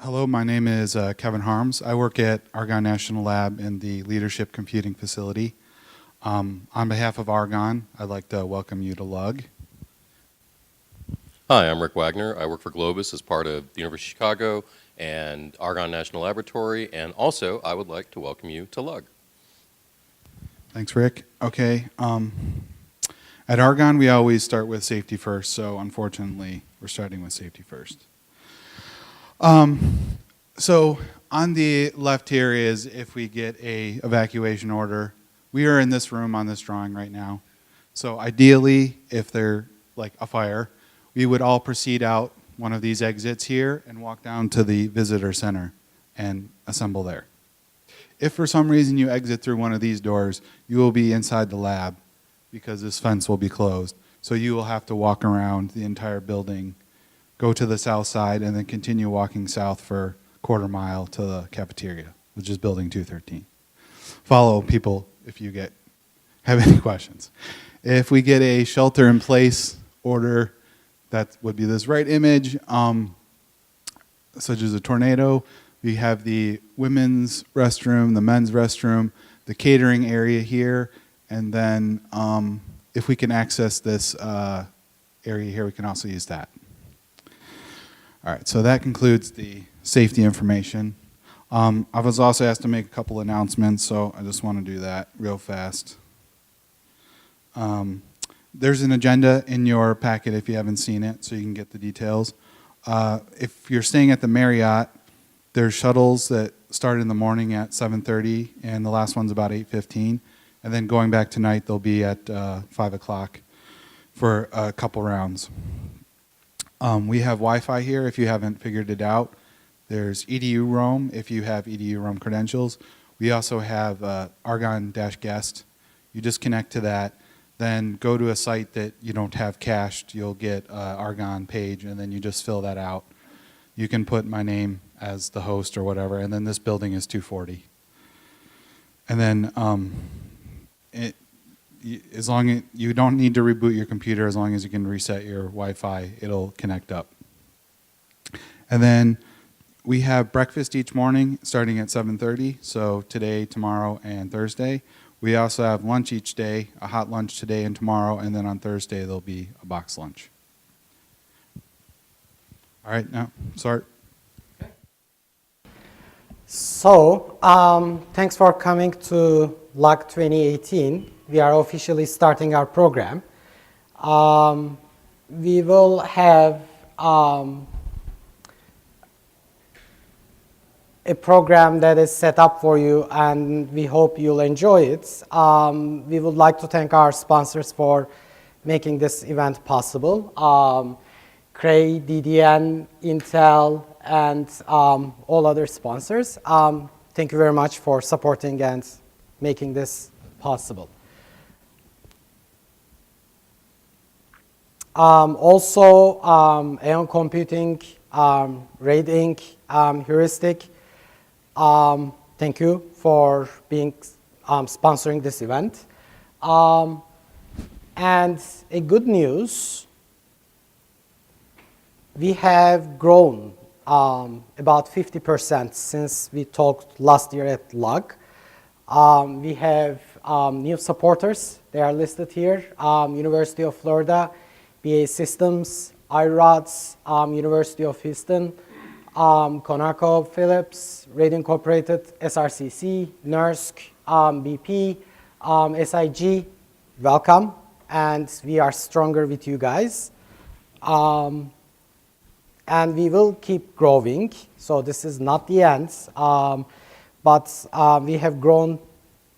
Hello, my name is Kevin Harms. I work at Argonne National Lab in the Leadership Computing Facility. On behalf of Argonne, I'd like to welcome you to LUG. Hi, I'm Rick Wagner. I work for Globus as part of the University of Chicago and Argonne National Laboratory, and also I would like to welcome you to LUG. Thanks, Rick. Okay. At Argonne, we always start with safety first, so unfortunately, we're starting with safety first. So on the left here is if we get a evacuation order. We are in this room on this drawing right now. So ideally, if they're like a fire, we would all proceed out one of these exits here and walk down to the visitor center and assemble there. If for some reason you exit through one of these doors, you will be inside the lab because this fence will be closed. So you will have to walk around the entire building, go to the south side, and then continue walking south for a quarter mile to the cafeteria, which is building 213. Follow people if you have any questions. If we get a shelter in place order, that would be this right image, such as a tornado. We have the women's restroom, the men's restroom, the catering area here, and then if we can access this area here, we can also use that. All right, so that concludes the safety information. I was also asked to make a couple announcements, so I just want to do that real fast. There's an agenda in your packet if you haven't seen it, so you can get the details. If you're staying at the Marriott, there's shuttles that start in the morning at 7:30, and the last one's about 8:15. And then going back tonight, they'll be at 5 o'clock for a couple rounds. We have Wi-Fi here if you haven't figured it out. There's EDU Roam if you have EDU Roam credentials. We also have Argonne-Guest. You just connect to that, then go to a site that you don't have cached. You'll get Argonne page, and then you just fill that out. You can put my name as the host or whatever, and then this building is 240. And then as long as you don't need to reboot your computer, as long as you can reset your Wi-Fi, it'll connect up. And then we have breakfast each morning starting at 7:30, so today, tomorrow, and Thursday. We also have lunch each day, a hot lunch today and tomorrow, and then on Thursday there'll be a box lunch. All right, now, start. So, thanks for coming to LUG2018. We are officially starting our program. We will have a program that is set up for you, and we hope you'll enjoy it. We would like to thank our sponsors for making this event possible. Cray, DDN, Intel, and all other sponsors. Thank you very much for supporting and making this possible. Also, Aeon Computing, Raid Inc., Heuristic, thank you for being sponsoring this event. And a good news, we have grown about 50% since we talked last year at LUG. We have new supporters. They are listed here. University of Florida, BA Systems, iRods, University of Houston, ConocoPhillips, Raid Incorporated, SRCC, NERSC, BP, SIG. Welcome, and we are stronger with you guys. And we will keep growing, so this is not the end, but we have grown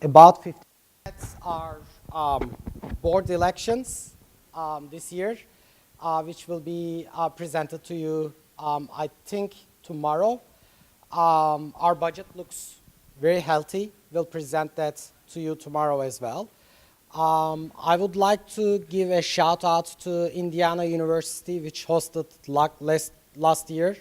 about 50. That's our board elections this year, which will be presented to you, I think, tomorrow. Our budget looks very healthy. We'll present that to you tomorrow as well. I would like to give a shout out to Indiana University, which hosted LUG last year.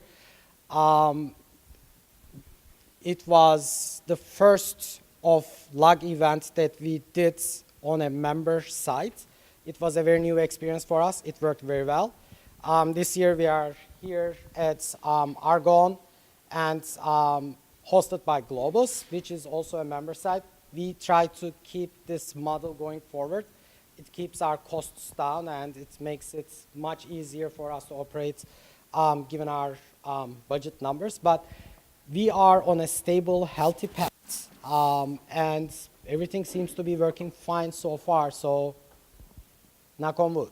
It was the first of LUG events that we did on a member site. It was a very new experience for us. It worked very well. This year we are here at Argonne, and hosted by Globus, which is also a member site. We try to keep this model going forward. It keeps our costs down, and it makes it much easier for us to operate given our budget numbers. But we are on a stable, healthy path, and everything seems to be working fine so far, so knock on wood.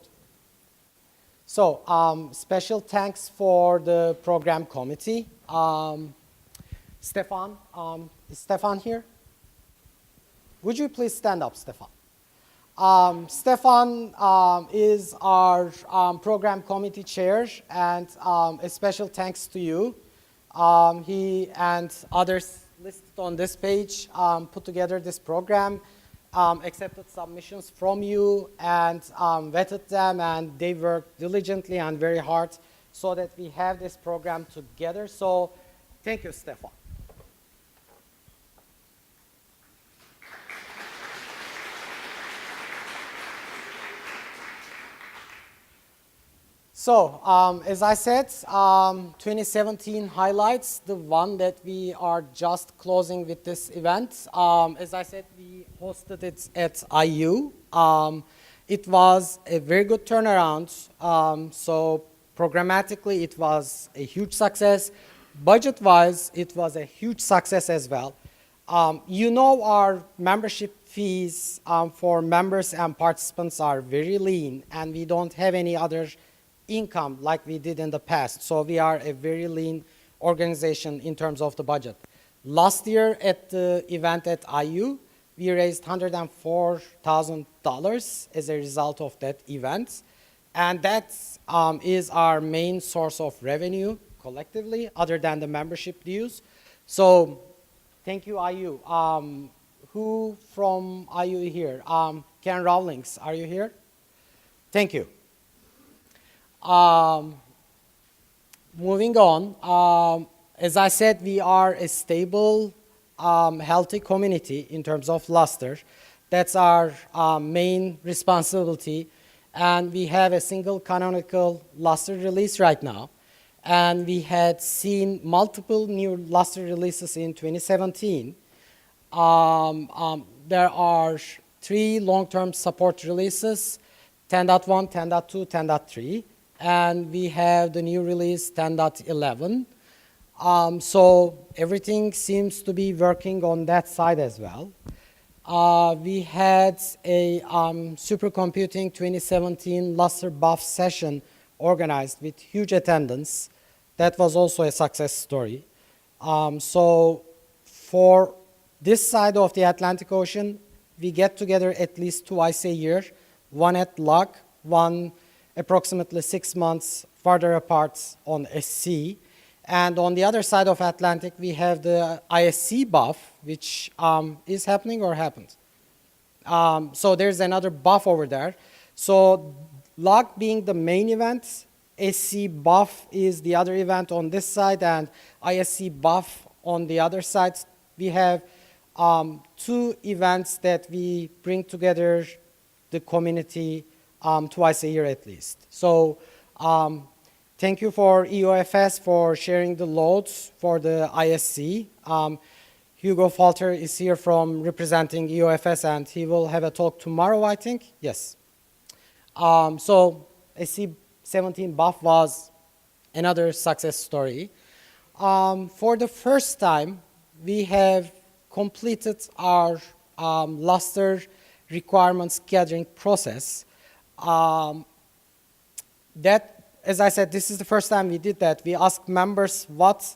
So special thanks for the program committee. Stefan, is Stefan here? Would you please stand up, Stefan? Stefan is our program committee chair, and a special thanks to you. He and others listed on this page put together this program, accepted submissions from you, and vetted them, and they worked diligently and very hard so that we have this program together. So thank you, Stefan. So, as I said, 2017 highlights, the one that we are just closing with this event. As I said, we hosted it at IU. It was a very good turnaround. So, programmatically, it was a huge success. Budget-wise, it was a huge success as well. You know, our membership fees for members and participants are very lean, and we don't have any other income like we did in the past. So we are a very lean organization in terms of the budget. Last year at the event at IU, we raised $104,000 as a result of that event. And that is our main source of revenue collectively, other than the membership dues. So thank you, IU. Who from IU here? Ken Rawlings, are you here? Thank you. Moving on, as I said, we are a stable, healthy community in terms of luster. That's our main responsibility. And we have a single canonical luster release right now. And we had seen multiple new luster releases in 2017. There are 3 long-term support releases, 10.1, 10.2, 10.3. And we have the new release 10.11. So everything seems to be working on that side as well. We had a supercomputing 2017 luster buff session organized with huge attendance. That was also a success story. So for this side of the Atlantic Ocean, we get together at least twice a year, one at LUG, one approximately 6 months farther apart on SC. And on the other side of Atlantic, we have the ISC buff, which is happening or happened. So there's another buff over there. So LUG being the main event, SC buff is the other event on this side, and ISC buff on the other side. We have 2 events that we bring together the community twice a year at least. So thank you for EOFS for sharing the loads for the ISC. Hugo Falter is here from representing EOFS, and he will have a talk tomorrow, I think. Yes. So SC17 buff was another success story. For the first time, we have completed our luster requirements gathering process. That, as I said, this is the first time we did that. We asked members what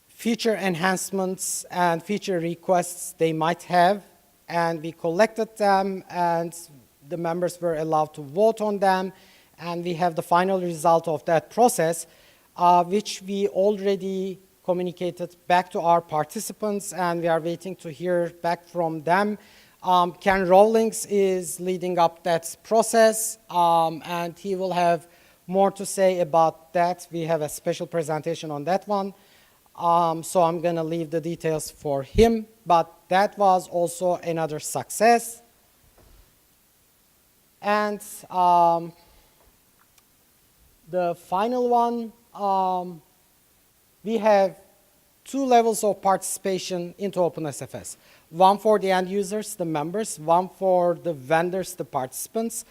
feature enhancements and feature requests they might have, and we collected them, and the members were allowed to vote on them, and we have the final result of that process, which we already communicated back to our participants, and we are waiting to hear back from them. Ken Rawlings is leading up that process, and he will have more to say about that. We have a special presentation on that one. So I'm going to leave the details for him, but that was also another success. And the final one we have two levels of participation into OpenSFS. One for the end users, the members, one for the vendors, the participants.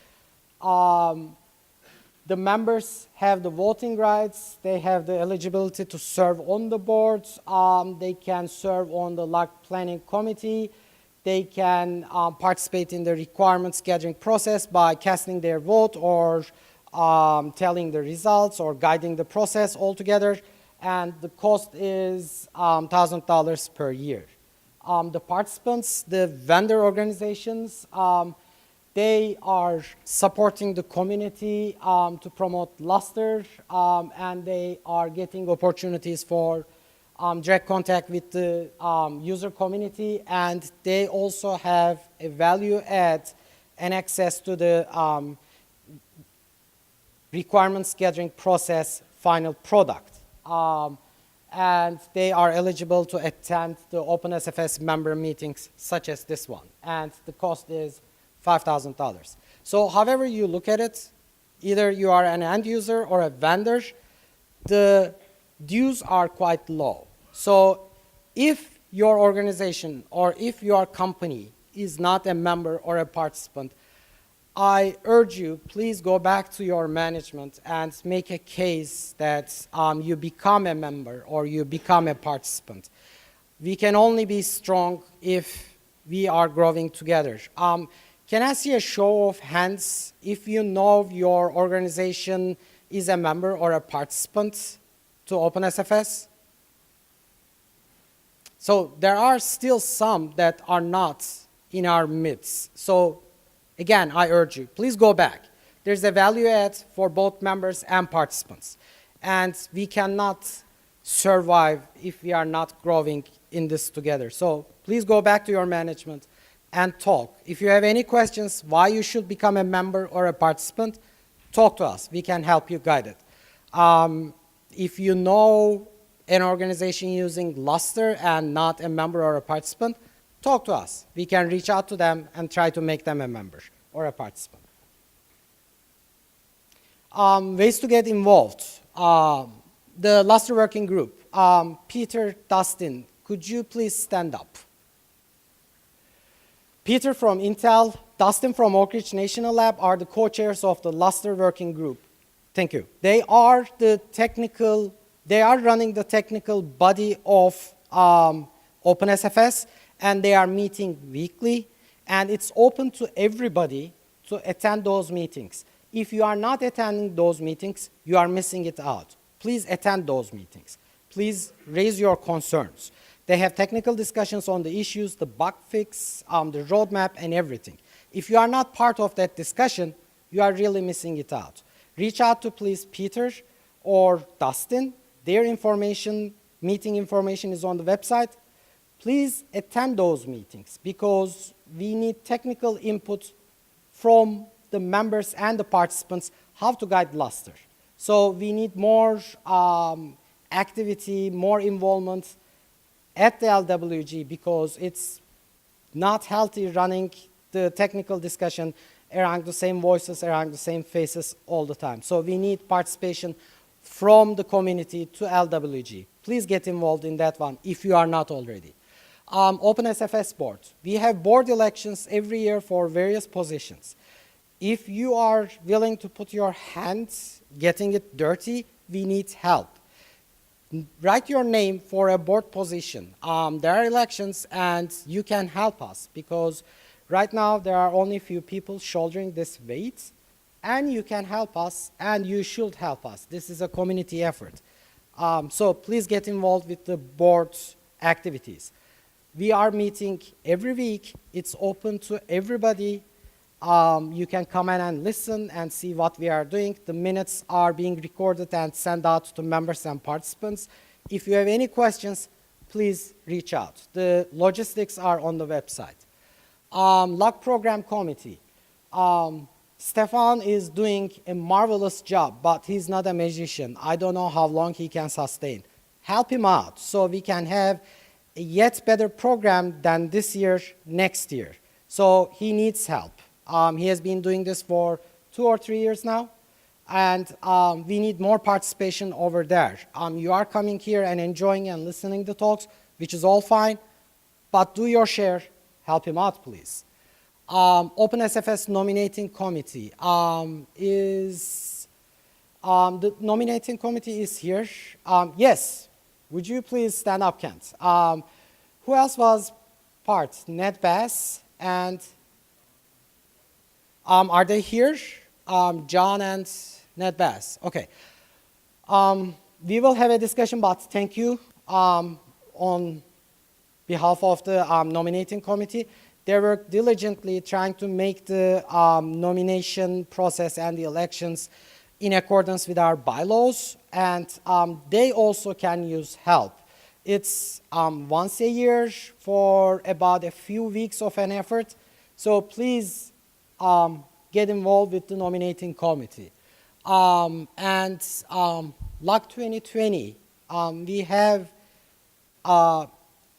The members have the voting rights. They have the eligibility to serve on the boards. They can serve on the Planning Committee. They can participate in the requirements gathering process by casting their vote or telling the results or guiding the process altogether. And the cost is $1,000 per year. The participants, the vendor organizations, they are supporting the community to promote Luster, and they are getting opportunities for direct contact with the user community, and they also have a value add and access to the requirements gathering process final product. And they are eligible to attend the OpenSFS member meetings such as this one. And the cost is $5,000. So however you look at it, either you are an end user or a vendor, the dues are quite low. So if your organization or if your company is not a member or a participant, I urge you, please go back to your management and make a case that you become a member or you become a participant. We can only be strong if we are growing together. Can I see a show of hands if you know your organization is a member or a participant to OpenSFS? So there are still some that are not in our midst. So again, I urge you, please go back. There's a value add for both members and participants. And we cannot survive if we are not growing in this together. So please go back to your management and talk. If you have any questions why you should become a member or a participant, talk to us. We can help you guide it. If you know an organization using Luster and not a member or a participant, talk to us. We can reach out to them and try to make them a member or a participant. Ways to get involved. The Luster Working Group. Peter, Dustin, could you please stand up? Peter from Intel, Dustin from Oak Ridge National Lab are the co-chairs of the Luster Working Group. Thank you. They are running the technical body of OpenSFS, and they are meeting weekly, and it's open to everybody to attend those meetings. If you are not attending those meetings, you are missing it out. Please attend those meetings. Please raise your concerns. They have technical discussions on the issues, the bug fix, the roadmap, and everything. If you are not part of that discussion, you are really missing it out. Reach out to please Peter or Dustin. Their information, meeting information is on the website. Please attend those meetings because we need technical input from the members and the participants how to guide Luster. So we need more activity, more involvement at the LWG because it's not healthy running the technical discussion around the same voices, around the same faces all the time. So we need participation from the community to LWG. Please get involved in that one if you are not already. OpenSFS board. We have board elections every year for various positions. If you are willing to put your hands getting it dirty, we need help. Write your name for a board position. There are elections and you can help us because right now there are only a few people shouldering this weight, and you can help us and you should help us. This is a community effort. So please get involved with the board's activities. We are meeting every week. It's open to everybody. You can come in and listen and see what we are doing. The minutes are being recorded and sent out to members and participants. If you have any questions, please reach out. The logistics are on the website. LUG Program Committee. Stefan is doing a marvelous job, but he's not a magician. I don't know how long he can sustain. Help him out so we can have a yet better program than this year, next year. So he needs help. He has been doing this for 2 or 3 years now, and we need more participation over there. You are coming here and enjoying and listening to talks, which is all fine, but do your share. Help him out, please. OpenSFS Nominating Committee the nominating committee is here. Yes, would you please stand up, Kent? Who else was part? Ned Bass and are they here? John and Ned Bass. Okay. We will have a discussion, but thank you on behalf of the nominating committee. They work diligently trying to make the nomination process and the elections in accordance with our bylaws, and they also can use help. It's once a year for about a few weeks of an effort, so please get involved with the nominating committee. And LUG2020, we have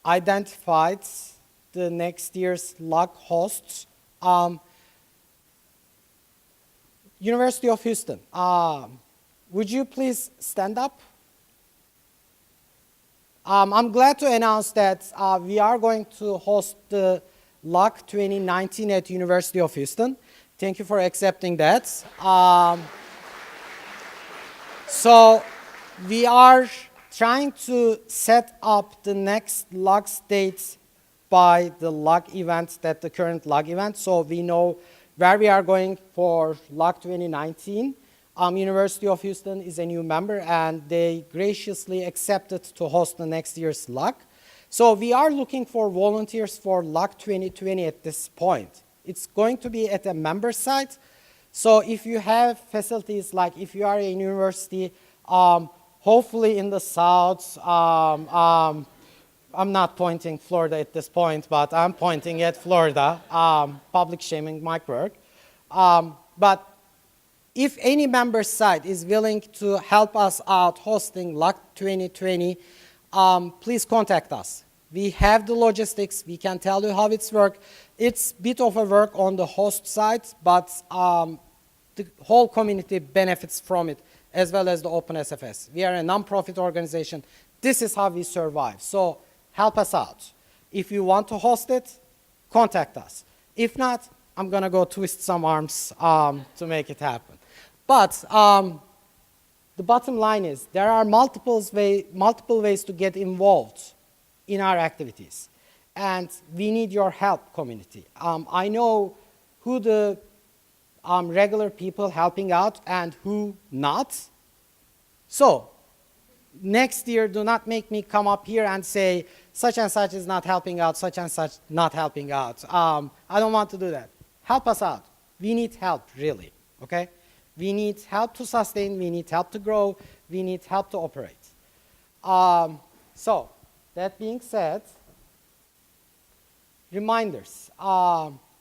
identified the next year's LUG hosts. University of Houston, would you please stand up? I'm glad to announce that we are going to host the LUG 2019 at University of Houston. Thank you for accepting that. So we are trying to set up the next LUG dates by the LUG event, the current LUG event, so we know where we are going for LUG 2019. University of Houston is a new member, and they graciously accepted to host the next year's LUG. So we are looking for volunteers for LUG 2020 at this point. It's going to be at a member site. So if you have facilities, like if you are a university, hopefully in the South, I'm not pointing Florida at this point, but I'm pointing at Florida. Public shaming might work. But if any member site is willing to help us out hosting LUG 2020, please contact us. We have the logistics. We can tell you how it's work. It's a bit of a work on the host side, but the whole community benefits from it, as well as the OpenSFS. We are a non-profit organization. This is how we survive. So help us out. If you want to host it, contact us. If not, I'm going to go twist some arms to make it happen. But the bottom line is there are multiple ways to get involved in our activities. And we need your help, community. I know who the regular people helping out and who not. So next year, do not make me come up here and say, such and such is not helping out, such and such not helping out. I don't want to do that. Help us out. We need help, really, okay? We need help to sustain. We need help to grow. We need help to operate. So that being said, reminders,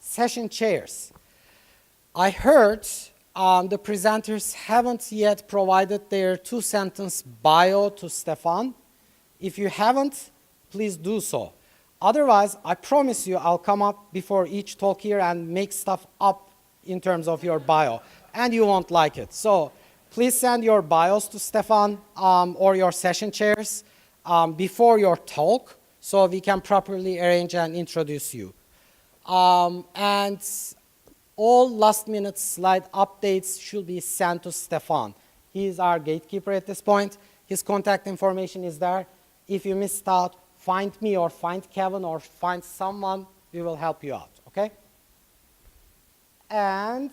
session chairs. I heard the presenters haven't yet provided their 2-sentence bio to Stefan. If you haven't, please do so. Otherwise, I promise you I'll come up before each talk here and make stuff up in terms of your bio, and you won't like it. So please send your bios to Stefan or your session chairs before your talk so we can properly arrange and introduce you. And all last-minute slide updates should be sent to Stefan. He is our gatekeeper at this point. His contact information is there. If you missed out, find me or find Kevin or find someone. We will help you out, okay? And